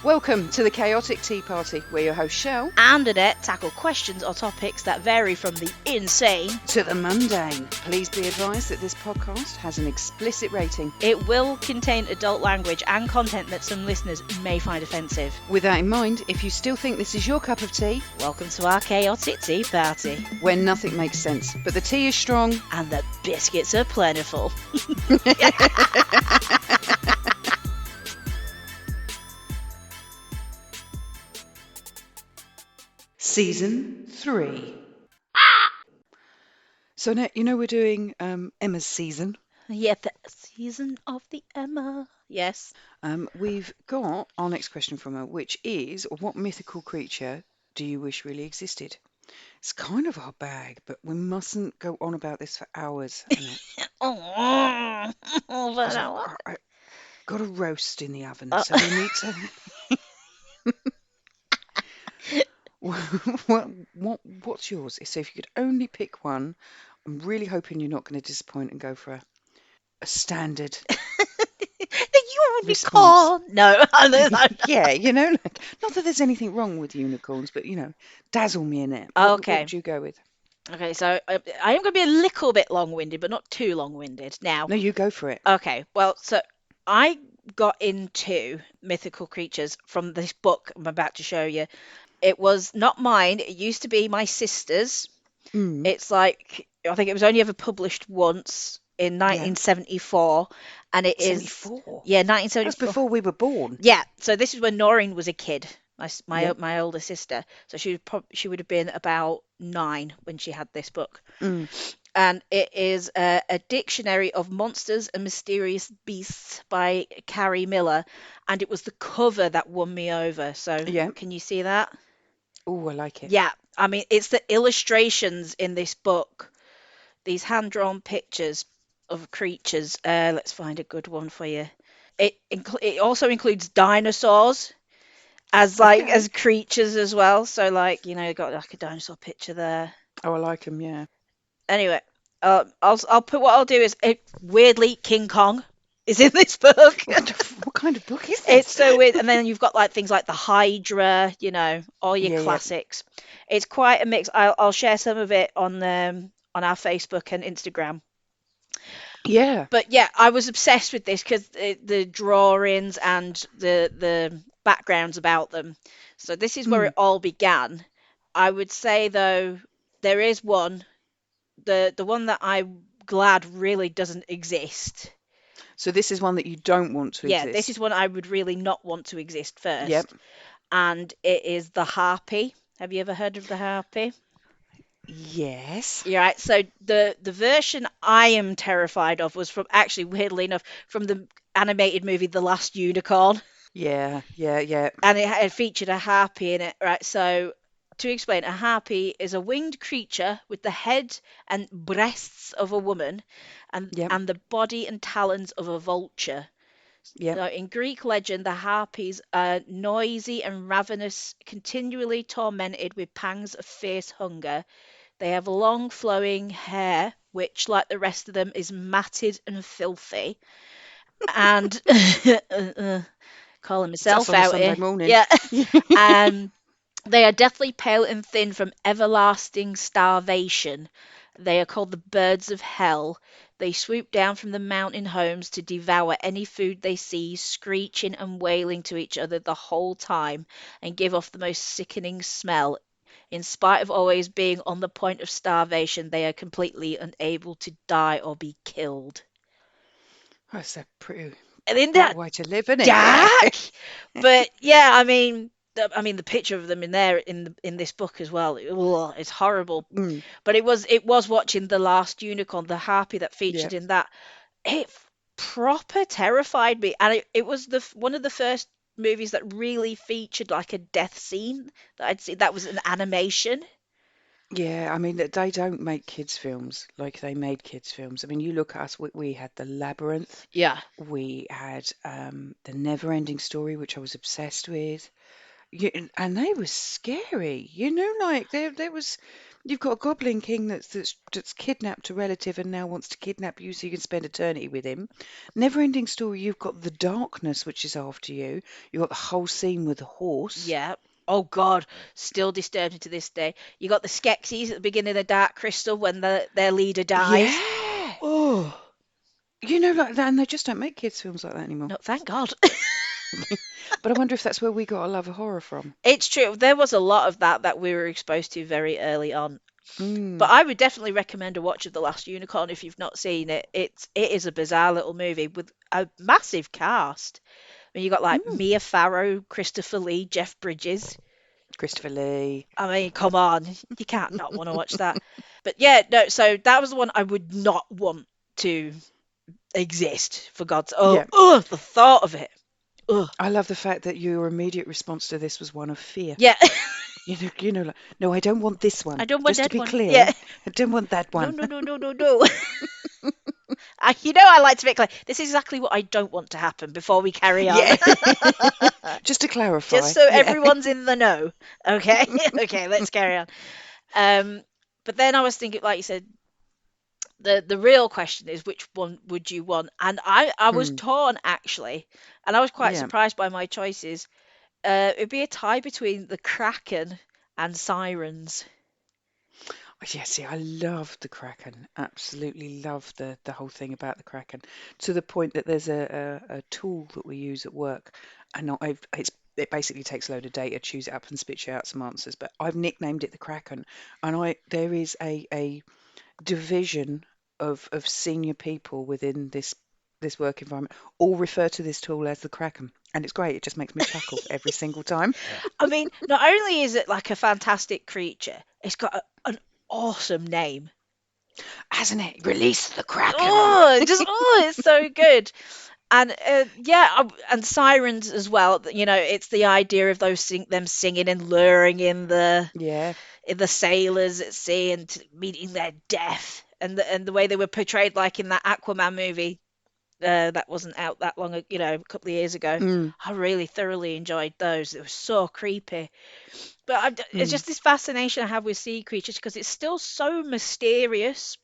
Welcome to the Chaotic Tea Party, where your host Shell and Annette tackle questions or topics that vary from the insane to the mundane. Please be advised that this podcast has an explicit rating. It will contain adult language and content that some listeners may find offensive. With that in mind, if you still think this is your cup of tea, welcome to our Chaotic Tea Party, where nothing makes sense, but the tea is strong and the biscuits are plentiful. Season 3. So, Annette, you know we're doing Emma's season. Yeah, the season of the Emma. Yes. We've got our next question from her, which is, what mythical creature do you wish really existed? It's kind of our bag, but we mustn't go on about this for hours. I got a roast in the oven, so we need to... What's yours? So if you could only pick one, I'm really hoping you're not going to disappoint and go for a standard the unicorn. No. Yeah, not that there's anything wrong with unicorns, but dazzle me in it. Okay. What would you go with? Okay, so I am going to be a little bit long-winded, but not too long-winded. Now. No, you go for it. Okay, well, so I got into mythical creatures from this book I'm about to show you. It was not mine. It used to be my sister's. It's like, I think it was only ever published once in 1974. And it 74? Yeah, 1974. That's before we were born. Yeah, so this is when Noreen was a kid, my older sister. So she would have been about 9 when she had this book. And it is a dictionary of monsters and mysterious beasts by Carrie Miller. And it was the cover that won me over. So can you see that? Oh, I like it. Yeah, I mean, it's the illustrations in this book, these hand-drawn pictures of creatures. Let's find a good one for you. It also includes dinosaurs as as creatures as well. So you got like a dinosaur picture there. Oh, I like them. Yeah. Anyway, I'll put what I'll do is weirdly King Kong is in this book. What kind of book is this? It's so weird. And then you've got things like the Hydra, all your classics. Yeah. It's quite a mix. I'll share some of it on our Facebook and Instagram. Yeah. But yeah, I was obsessed with this because the drawings and the backgrounds about them. So this is where it all began. I would say though, there is one, the one that I'm glad really doesn't exist. So this is one that you don't want to exist? Yeah, this is one I would really not want to exist first. Yep. And it is the Harpy. Have you ever heard of the Harpy? Yes. Yeah, right. So the version I am terrified of was weirdly enough, from the animated movie The Last Unicorn. Yeah. And it featured a harpy in it, right? So to explain, a harpy is a winged creature with the head and breasts of a woman and the body and talons of a vulture. Yep. So in Greek legend, the harpies are noisy and ravenous, continually tormented with pangs of fierce hunger. They have long flowing hair, which, like the rest of them, is matted and filthy. And calling myself out Sunday here. Morning. Yeah. They are deathly pale and thin from everlasting starvation. They are called the birds of hell. They swoop down from the mountain homes to devour any food they see, screeching and wailing to each other the whole time, and give off the most sickening smell. In spite of always being on the point of starvation, they are completely unable to die or be killed. That's a pretty way to live, isn't it? Dark. But yeah, I mean the picture of them in there in this book as well. It's horrible. But it was watching The Last Unicorn, the harpy that featured in that. It proper terrified me, and it was one of the first movies that really featured like a death scene that I'd seen. That was an animation. Yeah, I mean, they don't make kids' films like they made kids' films. I mean, you look at us, we had The Labyrinth. Yeah. We had The Never-Ending Story, which I was obsessed with. And they were scary, like there was, You've got a Goblin King that's kidnapped a relative and now wants to kidnap you so you can spend eternity with him. Never ending story. You've got the darkness which is after you. You've got the whole scene with the horse. Yeah. Oh God, still disturbed me to this day. You got the Skeksis at the beginning of the Dark Crystal when their leader dies. Yeah. Oh Like that, and they just don't make kids films like that anymore. no, thank God. But I wonder if that's where we got our love of horror from. It's true. There was a lot of that we were exposed to very early on. But Mm, I would definitely recommend a watch of The Last Unicorn if you've not seen it. It is a bizarre little movie with a massive cast. I mean, you got like mm. Mia Farrow, Christopher Lee, Jeff Bridges. Christopher Lee. I mean, come on, you can't not want to watch that. But yeah, no. So that was the one I would not want to exist. For God's Yeah. the thought of it. Ugh. I love the fact that your immediate response to this was one of fear. Yeah, Like, no, I don't want this I one. don't want Just to that be one. Yeah, clear, I don't want that no, one. no, no, no, no, no. I like to make clear this is exactly what I don't want to happen before we carry on. Yeah. Just to Just clarify. so Yeah. everyone's in the know. Okay, okay, let's carry on. But then I was thinking, like you said, the real question is which one would you want? And I was Mm, torn actually, and I was quite yeah. surprised by my choices. It'd be a tie between the Kraken and Sirens. Yeah, see, I love the Kraken. Absolutely love the whole thing about the Kraken, to the point that there's a tool that we use at work, and it basically takes a load of data, chews it up, and spits you out some answers. But I've nicknamed it the Kraken, and I there is a division of senior people within this work environment all refer to this tool as the Kraken, and it's great. It just makes me chuckle every single time, I mean, not only is it like a fantastic creature, it's got an awesome name. hasn't it? Release the Kraken. It's so good. And and sirens as well. It's the idea of them singing and luring Yeah. in the sailors at sea and meeting their death, and the way they were portrayed, like in that Aquaman movie that wasn't out that long, a couple of years ago. Mm, I really thoroughly enjoyed those. It was so creepy. But it's mm, just this fascination I have with sea creatures because it's still so mysterious.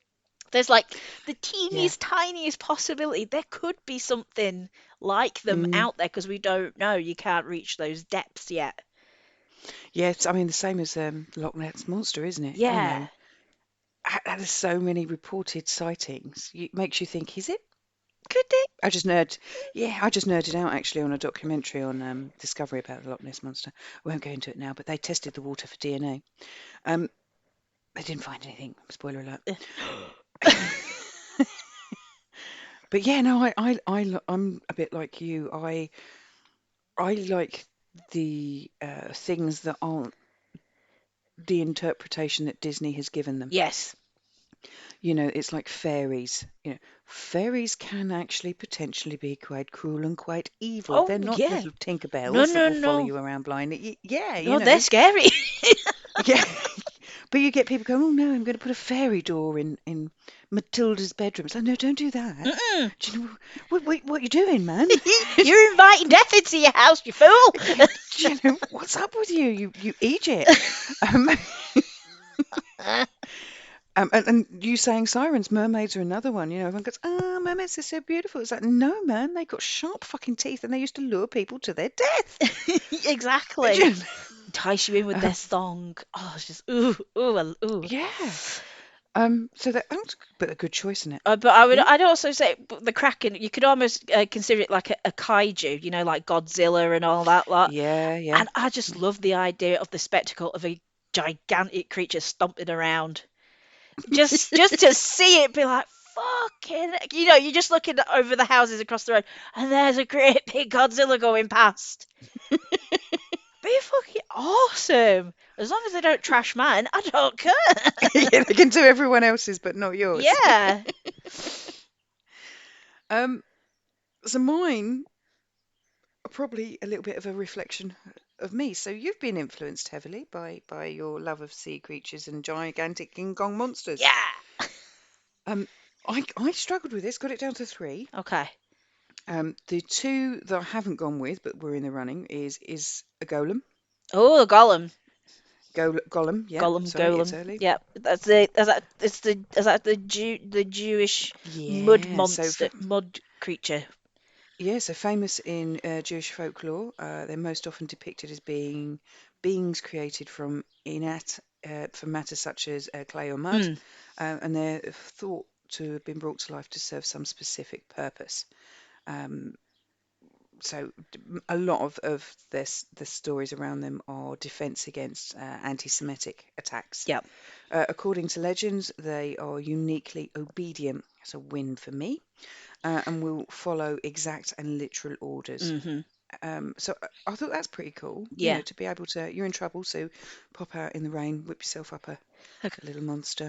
There's like the yeah. teeniest, tiniest possibility there could be something like them Mm. out there because we don't know. You can't reach those depths yet. Yes, I mean the same as Loch Ness monster, isn't it? Yeah. There's so many reported sightings. It makes you think, is it? Could they? I just nerded out actually on a documentary on Discovery about the Loch Ness monster. I won't go into it now, but they tested the water for DNA. Um, they didn't find anything. Spoiler alert. But yeah, no, I'm a bit like you. I like the things that aren't the interpretation that Disney has given them. Yes. It's like fairies. Fairies can actually potentially be quite cruel and quite evil. Oh, They're not yeah. little No, Tinkerbells that no, will follow no. you around blindly. Yeah, No, they're scary. Yeah. But you get people going, oh no, I'm going to put a fairy door in Matilda's bedroom. It's like, no, don't do that. Mm-mm. Do you know what you're doing, man? You're inviting death into your house, you fool. What's up with you? You Egypt. Um, and you saying sirens, mermaids are another one. Everyone goes, mermaids are so beautiful. It's like, no, man, they got sharp fucking teeth and they used to lure people to their death. Exactly. Entice you in with their song. Oh, it's just ooh. Yeah. So that's a good choice, isn't it? But Yeah. I'd also say the Kraken. You could almost consider it like a kaiju, like Godzilla and all that lot. Yeah, yeah. And I just love the idea of the spectacle of a gigantic creature stomping around. Just to see it, be like, fucking, you're just looking over the houses across the road, and there's a great big Godzilla going past. Be fucking awesome. As long as they don't trash mine, I don't care. Yeah, they can do everyone else's, but not yours. Yeah. So mine are probably a little bit of a reflection of me. So you've been influenced heavily by your love of sea creatures and gigantic King Kong monsters. Yeah. I struggled with this, got it down to 3. Okay. The 2 that I haven't gone with, but we're in the running, is a golem. Oh, the Golem. Golem, yeah. Golem, Sorry, it's golem. early. Yeah, that's the is that the Jewish mud Yeah. monster, mud creature. So famous in Jewish folklore, they're most often depicted as being beings created from matter such as clay or mud, Mm, and they're thought to have been brought to life to serve some specific purpose. Um, a lot of the stories around them are defense against anti-Semitic attacks. yeah. According to legends, they are uniquely obedient. That's a win for me, and will follow exact and literal orders. Mhm. I thought that's pretty cool, Yeah. to be able to, you're in trouble, so pop out in the rain, whip yourself up a little monster,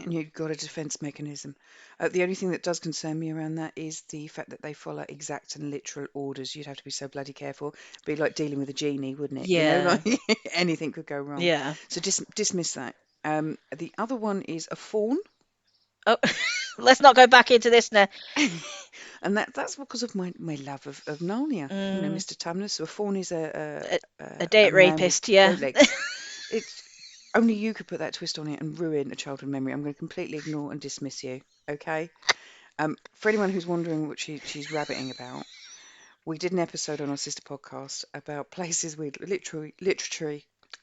and you've got a defense mechanism. The only thing that does concern me around that is the fact that they follow exact and literal orders. You'd have to be so bloody careful. Be like dealing with a genie, wouldn't it? Yeah. Like anything could go wrong. Yeah. So dismiss that. The other one is a fawn. Oh, let's not go back into this now. And that's because of my love of Narnia. Mm, Mr. Tumnus. So a fawn is a, a a a date man with rapist, yeah. goat legs. It's only you could put that twist on it and ruin a childhood memory. I'm going to completely ignore and dismiss you. Okay. For anyone who's wondering what she's rabbiting about, we did an episode on our sister podcast about places we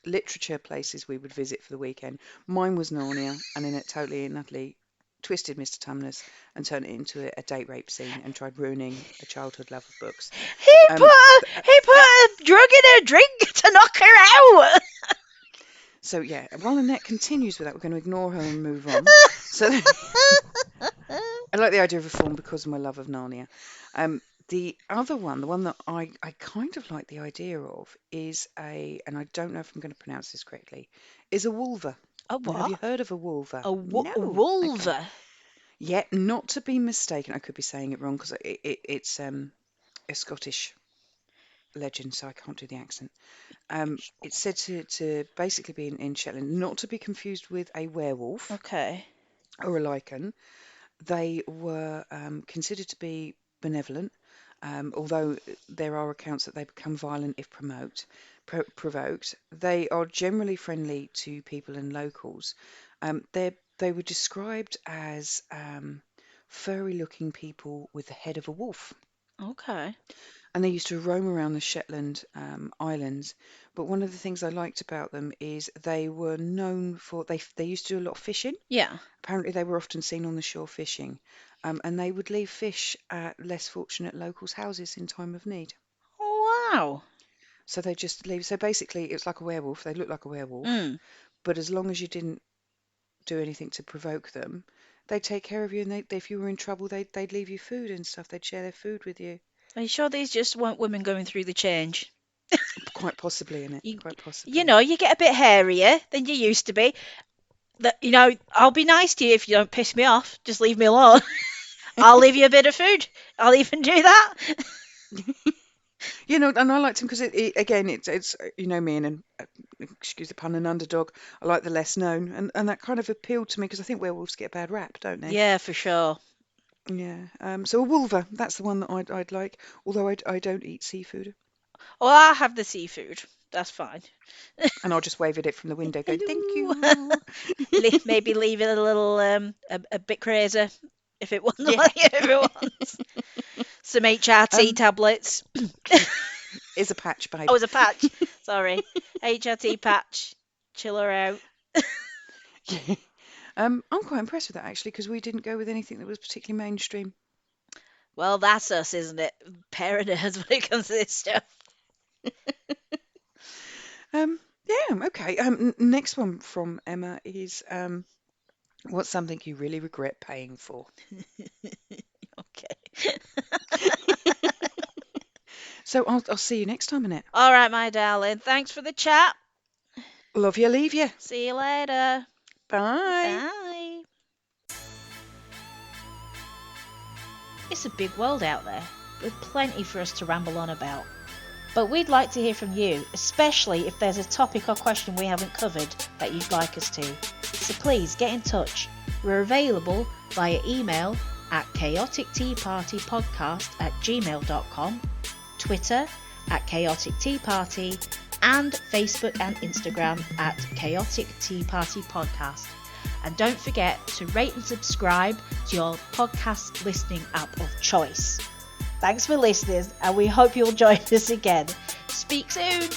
literature places we would visit for the weekend. Mine was Narnia, and then it totally and utterly twisted Mr. Tumnus and turned it into a date rape scene and tried ruining a childhood love of books. Um, He put a drug in her drink to knock her out. so yeah, while Annette continues with that, we're going to ignore her and move on. So I like the idea of a fawn because of my love of Narnia. The other one, the one that I kind of like the idea of, is and I don't know if I'm going to pronounce this correctly, is a wolver. A Now, have what? you heard of a wolver? A No. Okay. wolver. Yeah, not to be mistaken. I could be saying it wrong because it's a Scottish legend, so I can't do the accent. It's said to basically be in Shetland, not to be confused with a werewolf Okay. or a lichen. They were considered to be benevolent, although there are accounts that they become violent if provoked. They are generally friendly to people and locals. They were described as furry-looking people with the head of a wolf, Okay. and they used to roam around the Shetland Islands. But one of the things I liked about them is they were known for they used to do a lot of fishing. Yeah. Apparently, they were often seen on the shore fishing, and they would leave fish at less fortunate locals' houses in time of need. Oh, wow. So they just leave. So basically, it's like a werewolf. They look like a werewolf, Mm. but as long as you didn't do anything to provoke them, they'd take care of you. And if you were in trouble, they'd leave you food and stuff. They'd share their food with you. Are you sure these just weren't women going through the change? Quite possibly in it. You, Quite you possibly. know, you get a bit hairier than you used to be. That I'll be nice to you if you don't piss me off. Just leave me alone. I'll leave you a bit of food. I'll even do that. And I liked him because again, it's me and excuse the pun, an underdog. I like the less known, and that kind of appealed to me because I think werewolves get a bad rap, don't they? Yeah, for sure. Yeah. So a wolver, that's the one that I'd like. Although I don't eat seafood, Well, I'll have the seafood. That's fine. and I'll just wave at it from the window, going thank Hello. you. Maybe leave it a little a bit crazy if it wants. Yeah, If it wants some HRT um, tablets. is a patch, babe. Oh, it's a patch. Sorry, HRT patch. Chill her out. Yeah. I'm quite impressed with that actually because we didn't go with anything that was particularly mainstream. Well, that's us, isn't it? Pair of nerds when it comes to this stuff. Yeah, okay. Next one from Emma is what's something you really regret paying for? Okay. So I'll see you next time, Annette. All right, my darling. Thanks for the chat. Love you, leave you. See you later. Bye. Bye. It's a big world out there, with plenty for us to ramble on about. But we'd like to hear from you, especially if there's a topic or question we haven't covered that you'd like us to. So please get in touch. We're available via email at chaoticteapartypodcast@gmail.com, Twitter @chaoticteaparty, and Facebook and Instagram at Chaotic Tea Party Podcast. And don't forget to rate and subscribe to your podcast listening app of choice. Thanks for listening, and we hope you'll join us again. Speak soon!